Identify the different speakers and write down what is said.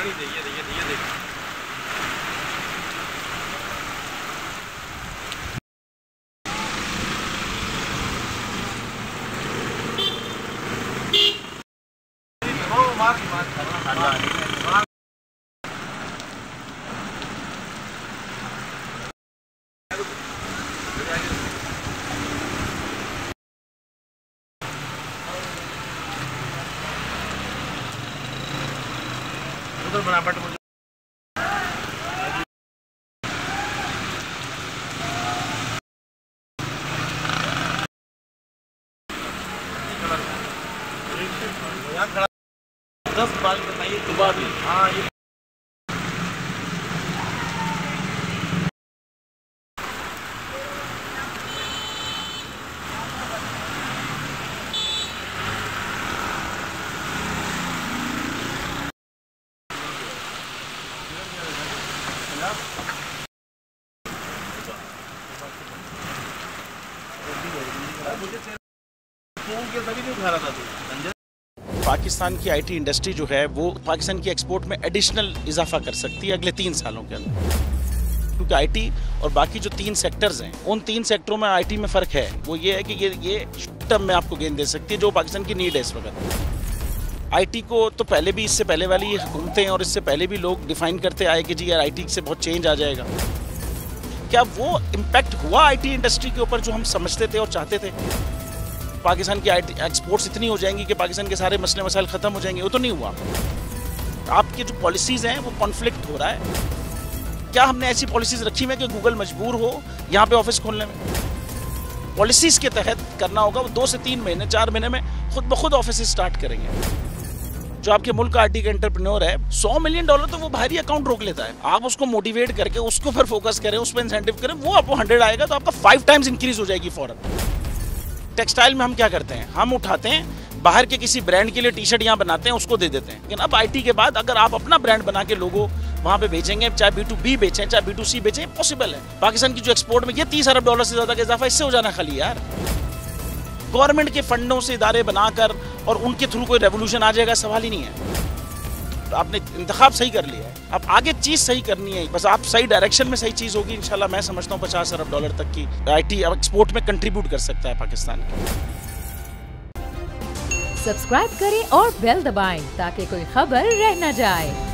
Speaker 1: गाड़ी दे, ये दे। उधर बनावट मुझे यहाँ खड़ा 10 बाल बताइए सुबह भी। हाँ ये
Speaker 2: पाकिस्तान की आईटी इंडस्ट्री जो है वो पाकिस्तान की एक्सपोर्ट में एडिशनल इजाफा कर सकती है अगले 3 सालों के अंदर, क्योंकि आईटी और बाकी जो 3 सेक्टर्स हैं उन 3 सेक्टरों में आईटी में फ़र्क है। वो ये है कि ये शॉर्ट टर्म में आपको गेन दे सकती है जो पाकिस्तान की नीड है इस वक्त। आईटी को तो पहले भी, इससे पहले वाली हुकूमतें और इससे पहले भी लोग डिफाइन करते आए कि जी यार आईटी से बहुत चेंज आ जाएगा। क्या वो इम्पैक्ट हुआ आईटी इंडस्ट्री के ऊपर जो हम समझते थे और चाहते थे? पाकिस्तान की आईटी एक्सपोर्ट्स इतनी हो जाएंगी कि पाकिस्तान के सारे मसले मसाइल ख़त्म हो जाएंगे? वो तो नहीं हुआ। आपकी जो पॉलिसीज़ हैं वो कॉन्फ्लिक्ट हो रहा है। क्या हमने ऐसी पॉलिसीज़ रखी हुई है कि गूगल मजबूर हो यहाँ पे ऑफिस खोलने में? पॉलिसीज़ के तहत करना होगा। वो 2 से 3 महीने 4 महीने में खुद ब खुद ऑफिस स्टार्ट करेंगे। जो आपके मुल्क का आईटी का एंटरप्रेन्योर है, $100 मिलियन तो वो बाहरी अकाउंट रोक लेता है। आप उसको मोटिवेट करके उसको पर फोकस करें, उस पर इंसेंटिव करें, वो आपको 100 आएगा तो आपका 5 टाइम्स इंक्रीज हो जाएगी फौरन। टेक्सटाइल में हम क्या करते हैं, हम उठाते हैं बाहर के किसी ब्रांड के लिए टी शर्ट यहाँ बनाते हैं, उसको दे देते हैं। लेकिन अब आईटी के बाद अगर आप अपना ब्रांड बना के लोगो वहाँ पे बेचेंगे, चाहे B2B बेचें चाहे B2C बेचें, पॉसिबल है। पाकिस्तान की जो एक्सपोर्ट में ये $30 अरब से ज़्यादा का इजाफा इससे हो जाना खाली यार। गवर्नमेंट के फंडों से इदारे बनाकर और उनके थ्रू कोई रेवोल्यूशन आ जाएगा, सवाल ही नहीं है। आपने इंतखाब सही कर लिया है, अब आगे चीज़ सही करनी है। बस आप सही डायरेक्शन में सही चीज़ होगी इंशाल्लाह। मैं समझता हूँ $50 अरब तक की आईटी एक्सपोर्ट में कंट्रीब्यूट कर सकता है पाकिस्तान।
Speaker 3: सब्सक्राइब करें और बेल दबाएं ताकि कोई खबर रह न जाए।